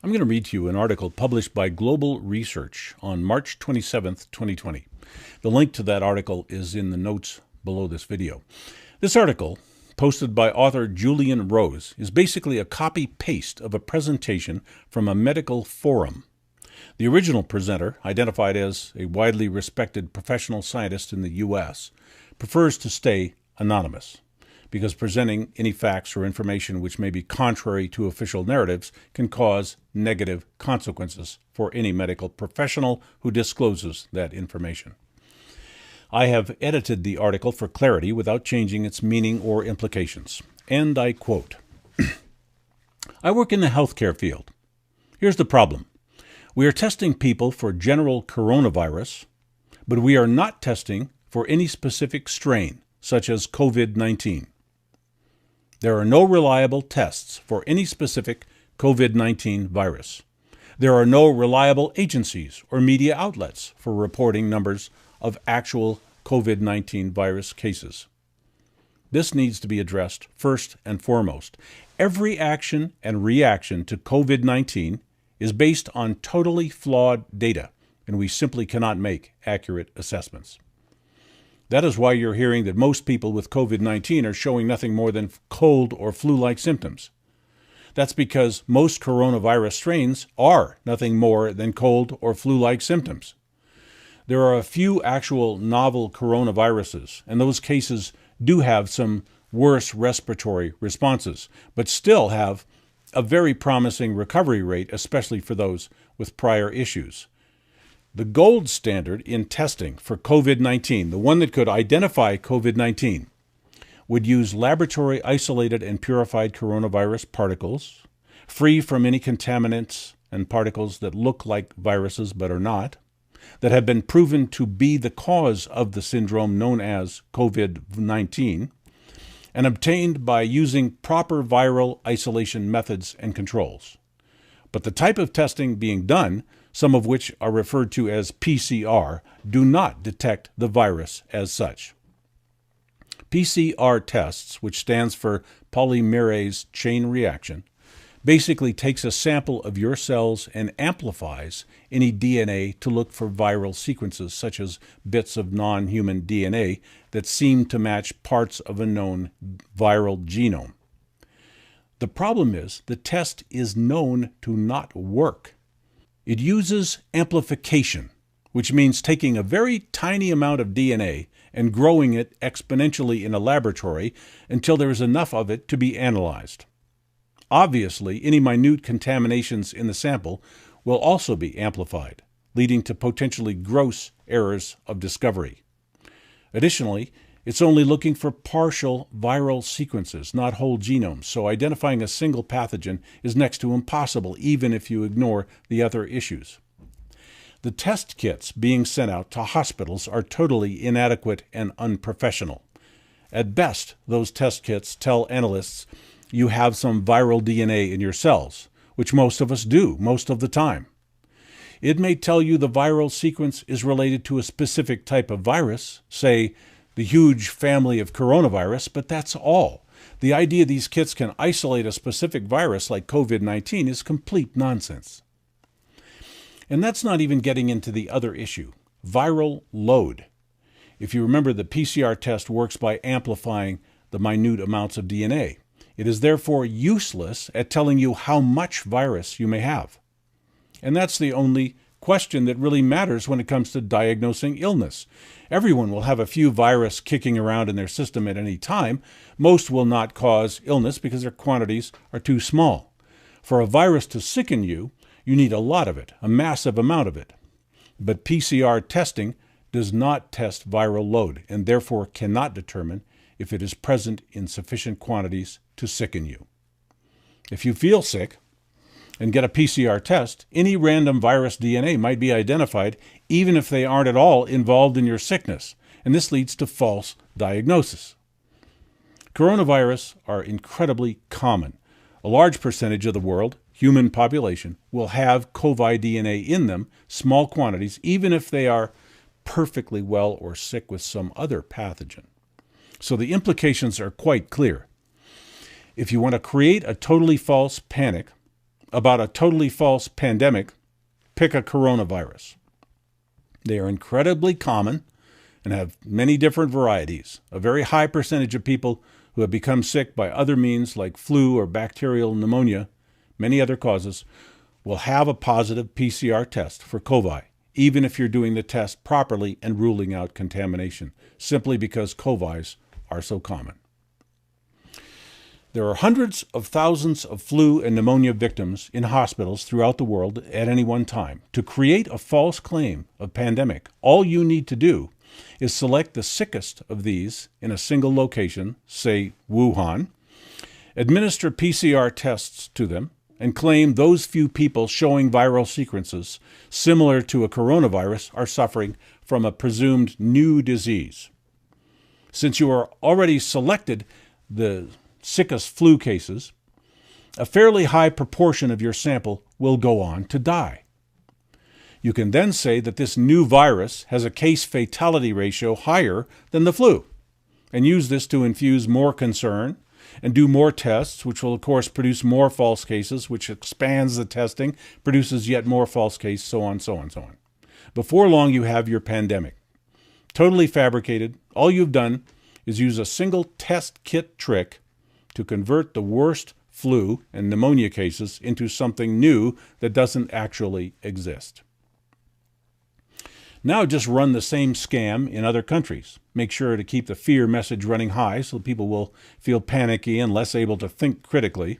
I'm going to read to you an article published by Global Research on March 27th, 2020. The link to that article is in the notes below this video. This article, posted by author Julian Rose, is basically a copy-paste of a presentation from a medical forum. The original presenter, identified as a widely respected professional scientist in the U.S., prefers to stay anonymous, because presenting any facts or information which may be contrary to official narratives can cause negative consequences for any medical professional who discloses that information. I have edited the article for clarity without changing its meaning or implications. And I quote, "I work in the healthcare field. Here's the problem. We are testing people for general coronavirus, but we are not testing for any specific strain, such as COVID-19. There are no reliable tests for any specific COVID-19 virus. There are no reliable agencies or media outlets for reporting numbers of actual COVID-19 virus cases. This needs to be addressed first and foremost. Every action and reaction to COVID-19 is based on totally flawed data, and we simply cannot make accurate assessments. That is why you're hearing that most people with COVID-19 are showing nothing more than cold or flu-like symptoms. That's because most coronavirus strains are nothing more than cold or flu-like symptoms. There are a few actual novel coronaviruses, and those cases do have some worse respiratory responses, but still have a very promising recovery rate, especially for those with prior issues. The gold standard in testing for COVID-19, the one that could identify COVID-19, would use laboratory-isolated and purified coronavirus particles, free from any contaminants and particles that look like viruses but are not, that have been proven to be the cause of the syndrome known as COVID-19, and obtained by using proper viral isolation methods and controls. But the type of testing being done, some of which are referred to as PCR, do not detect the virus as such. PCR tests, which stands for polymerase chain reaction, basically takes a sample of your cells and amplifies any DNA to look for viral sequences, such as bits of non-human DNA that seem to match parts of a known viral genome. The problem is the test is known to not work. It uses amplification, which means taking a very tiny amount of DNA and growing it exponentially in a laboratory until there is enough of it to be analyzed. Obviously, any minute contaminations in the sample will also be amplified, leading to potentially gross errors of discovery. Additionally, it's only looking for partial viral sequences, not whole genomes, so identifying a single pathogen is next to impossible, even if you ignore the other issues. The test kits being sent out to hospitals are totally inadequate and unprofessional. At best, those test kits tell analysts you have some viral DNA in your cells, which most of us do most of the time. It may tell you the viral sequence is related to a specific type of virus, say the huge family of coronavirus, but that's all. The idea these kits can isolate a specific virus like COVID-19 is complete nonsense. And that's not even getting into the other issue, viral load. If you remember, the PCR test works by amplifying the minute amounts of DNA. It is therefore useless at telling you how much virus you may have. And that's the only question that really matters when it comes to diagnosing illness. Everyone will have a few virus kicking around in their system at any time. Most will not cause illness because their quantities are too small. For a virus to sicken you, you need a lot of it, a massive amount of it. But PCR testing does not test viral load and therefore cannot determine if it is present in sufficient quantities to sicken you. If you feel sick and get a PCR test, any random virus DNA might be identified even if they aren't at all involved in your sickness, and this leads to false diagnosis. Coronavirus are incredibly common. A large percentage of the world, human population, will have COVID DNA in them, small quantities, even if they are perfectly well or sick with some other pathogen. So the implications are quite clear. If you want to create a totally false panic, about a totally false pandemic, pick a coronavirus. They are incredibly common and have many different varieties. A very high percentage of people who have become sick by other means like flu or bacterial pneumonia, many other causes, will have a positive PCR test for COVID, even if you're doing the test properly and ruling out contamination, simply because COVIDs are so common. There are hundreds of thousands of flu and pneumonia victims in hospitals throughout the world at any one time. To create a false claim of pandemic, all you need to do is select the sickest of these in a single location, say Wuhan, administer PCR tests to them, and claim those few people showing viral sequences similar to a coronavirus are suffering from a presumed new disease. Since you are already selected the sickest flu cases, a fairly high proportion of your sample will go on to die. You can then say that this new virus has a case fatality ratio higher than the flu, and use this to infuse more concern and do more tests, which will of course produce more false cases, which expands the testing, produces yet more false cases, so on, so on, so on. Before long, you have your pandemic. Totally fabricated. All you've done is use a single test kit trick to convert the worst flu and pneumonia cases into something new that doesn't actually exist. Now just run the same scam in other countries. Make sure to keep the fear message running high so people will feel panicky and less able to think critically.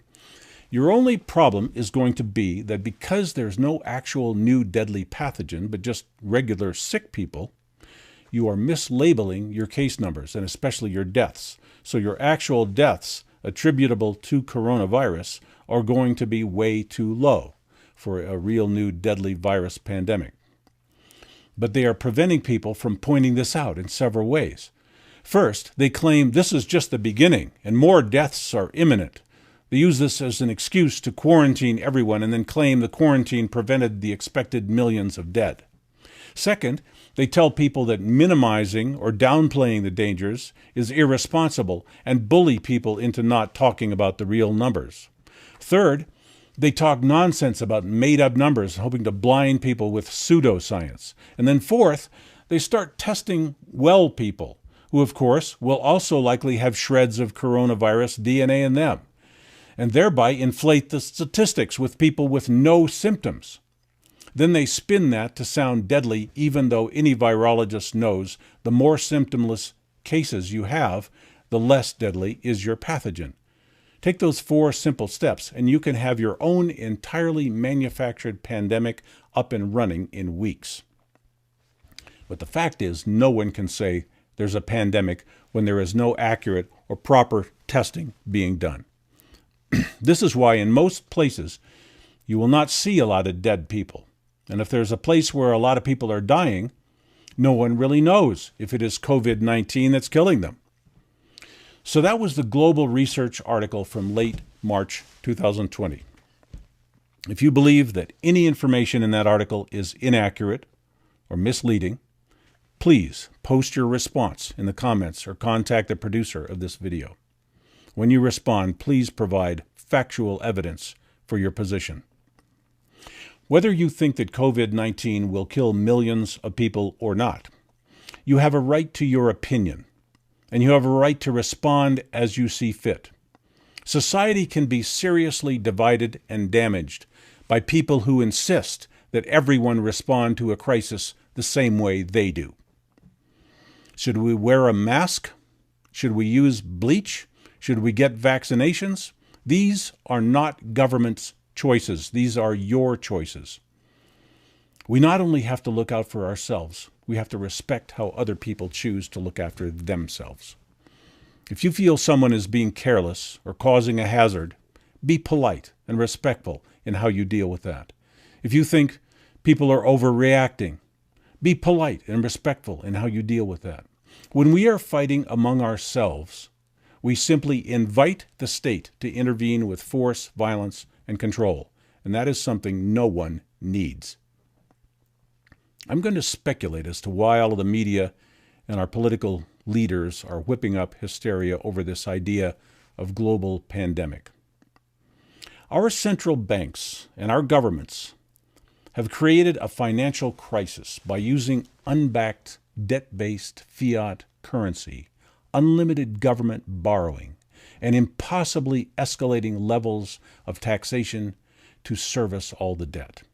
Your only problem is going to be that because there's no actual new deadly pathogen, but just regular sick people, you are mislabeling your case numbers and especially your deaths. So your actual deaths attributable to coronavirus are going to be way too low for a real new deadly virus pandemic. But they are preventing people from pointing this out in several ways. First, they claim this is just the beginning and more deaths are imminent. They use this as an excuse to quarantine everyone and then claim the quarantine prevented the expected millions of dead. Second, they tell people that minimizing or downplaying the dangers is irresponsible and bully people into not talking about the real numbers. Third, they talk nonsense about made-up numbers, hoping to blind people with pseudoscience. And then fourth, they start testing well people, who of course will also likely have shreds of coronavirus DNA in them, and thereby inflate the statistics with people with no symptoms. Then they spin that to sound deadly, even though any virologist knows the more symptomless cases you have, the less deadly is your pathogen. Take those 4 simple steps, and you can have your own entirely manufactured pandemic up and running in weeks. But the fact is, no one can say there's a pandemic when there is no accurate or proper testing being done. This is why in most places you will not see a lot of dead people. And if there's a place where a lot of people are dying, no one really knows if it is COVID-19 that's killing them. So that was the Global Research article from late March 2020. If you believe that any information in that article is inaccurate or misleading, please post your response in the comments or contact the producer of this video. When you respond, please provide factual evidence for your position. Whether you think that COVID-19 will kill millions of people or not, you have a right to your opinion, and you have a right to respond as you see fit. Society can be seriously divided and damaged by people who insist that everyone respond to a crisis the same way they do. Should we wear a mask? Should we use bleach? Should we get vaccinations? These are not government's choices. These are your choices. We not only have to look out for ourselves, we have to respect how other people choose to look after themselves. If you feel someone is being careless or causing a hazard, be polite and respectful in how you deal with that. If you think people are overreacting, be polite and respectful in how you deal with that. When we are fighting among ourselves, we simply invite the state to intervene with force, violence, and control, and that is something no one needs. I'm going to speculate as to why all of the media and our political leaders are whipping up hysteria over this idea of global pandemic. Our central banks and our governments have created a financial crisis by using unbacked, debt-based fiat currency, unlimited government borrowing, and impossibly escalating levels of taxation to service all the debt.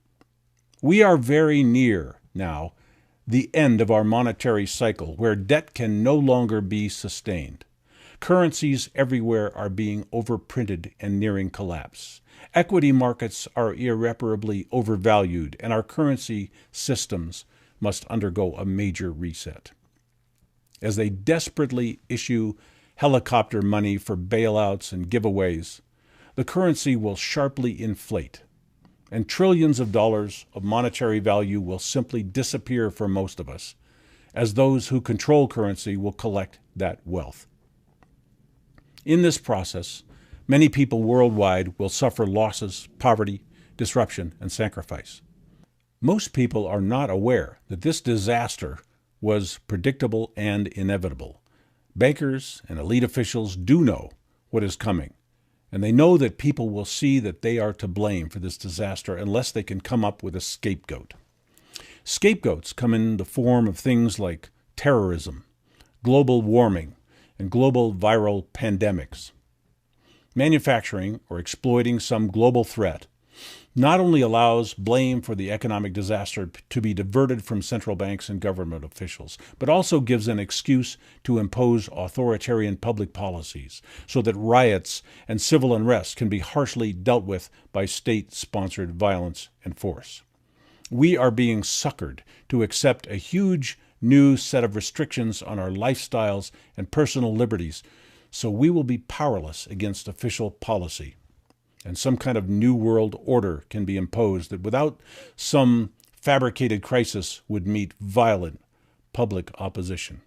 We are very near now the end of our monetary cycle, where debt can no longer be sustained. Currencies everywhere are being overprinted and nearing collapse. Equity markets are irreparably overvalued, and our currency systems must undergo a major reset. As they desperately issue helicopter money for bailouts and giveaways, the currency will sharply inflate, and trillions of dollars of monetary value will simply disappear for most of us, as those who control currency will collect that wealth. In this process, many people worldwide will suffer losses, poverty, disruption, and sacrifice. Most people are not aware that this disaster was predictable and inevitable. Bankers and elite officials do know what is coming, and they know that people will see that they are to blame for this disaster unless they can come up with a scapegoat. Scapegoats come in the form of things like terrorism, global warming, and global viral pandemics. Manufacturing or exploiting some global threat not only allows blame for the economic disaster to be diverted from central banks and government officials, but also gives an excuse to impose authoritarian public policies so that riots and civil unrest can be harshly dealt with by state-sponsored violence and force. We are being suckered to accept a huge new set of restrictions on our lifestyles and personal liberties, so we will be powerless against official policy. And some kind of new world order can be imposed that without some fabricated crisis would meet violent public opposition.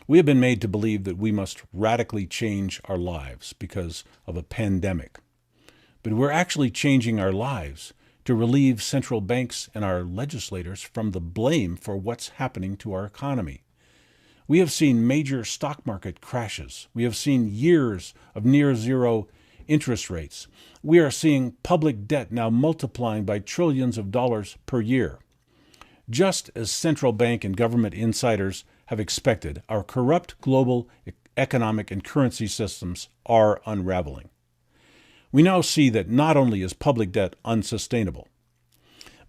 We have been made to believe that we must radically change our lives because of a pandemic. But we're actually changing our lives to relieve central banks and our legislators from the blame for what's happening to our economy. We have seen major stock market crashes. We have seen years of near zero interest rates. We are seeing public debt now multiplying by trillions of dollars per year. Just as central bank and government insiders have expected, our corrupt global economic and currency systems are unraveling. We now see that not only is public debt unsustainable,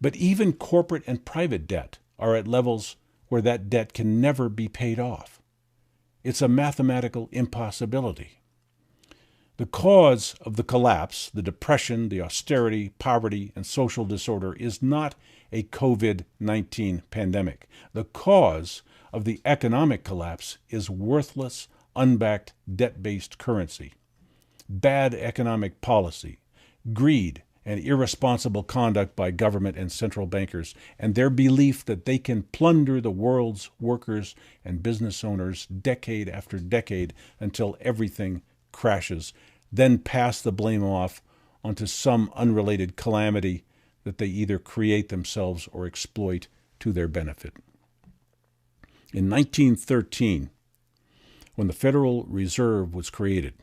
but even corporate and private debt are at levels where that debt can never be paid off. It's a mathematical impossibility. The cause of the collapse, the depression, the austerity, poverty, and social disorder is not a COVID-19 pandemic. The cause of the economic collapse is worthless, unbacked, debt-based currency, bad economic policy, greed, and irresponsible conduct by government and central bankers, and their belief that they can plunder the world's workers and business owners decade after decade until everything crashes, then pass the blame off onto some unrelated calamity that they either create themselves or exploit to their benefit. In 1913, when the Federal Reserve was created,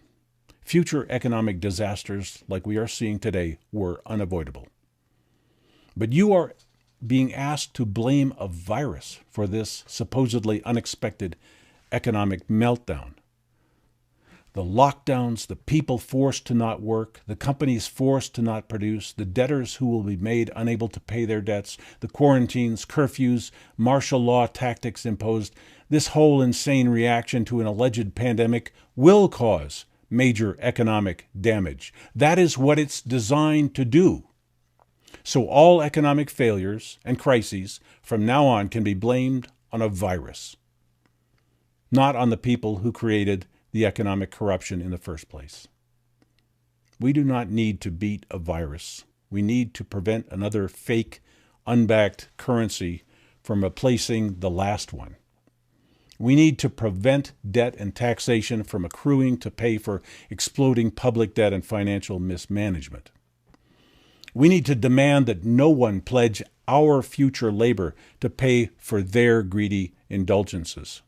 future economic disasters like we are seeing today were unavoidable. But you are being asked to blame a virus for this supposedly unexpected economic meltdown. The lockdowns, the people forced to not work, the companies forced to not produce, the debtors who will be made unable to pay their debts, the quarantines, curfews, martial law tactics imposed, this whole insane reaction to an alleged pandemic will cause major economic damage. That is what it's designed to do. So all economic failures and crises from now on can be blamed on a virus, not on the people who created the economic corruption in the first place. We do not need to beat a virus. We need to prevent another fake, unbacked currency from replacing the last one. We need to prevent debt and taxation from accruing to pay for exploding public debt and financial mismanagement. We need to demand that no one pledge our future labor to pay for their greedy indulgences.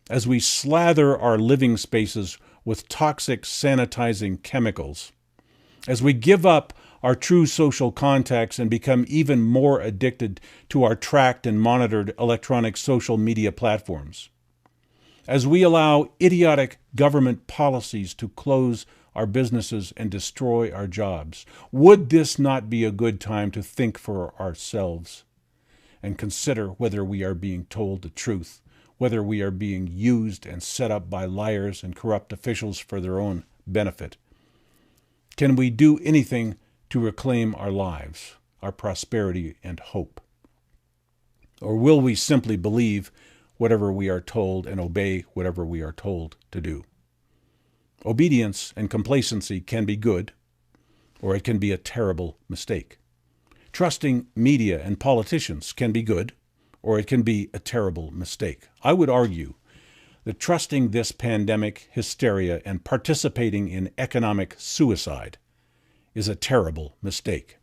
As we slather our living spaces with toxic sanitizing chemicals. As we give up our true social contacts and become even more addicted to our tracked and monitored electronic social media platforms. As we allow idiotic government policies to close our businesses and destroy our jobs, would this not be a good time to think for ourselves and consider whether we are being told the truth, whether we are being used and set up by liars and corrupt officials for their own benefit? Can we do anything to reclaim our lives, our prosperity and hope? Or will we simply believe whatever we are told and obey whatever we are told to do? Obedience and complacency can be good, or it can be a terrible mistake. Trusting media and politicians can be good, or it can be a terrible mistake. I would argue that trusting this pandemic hysteria and participating in economic suicide is a terrible mistake.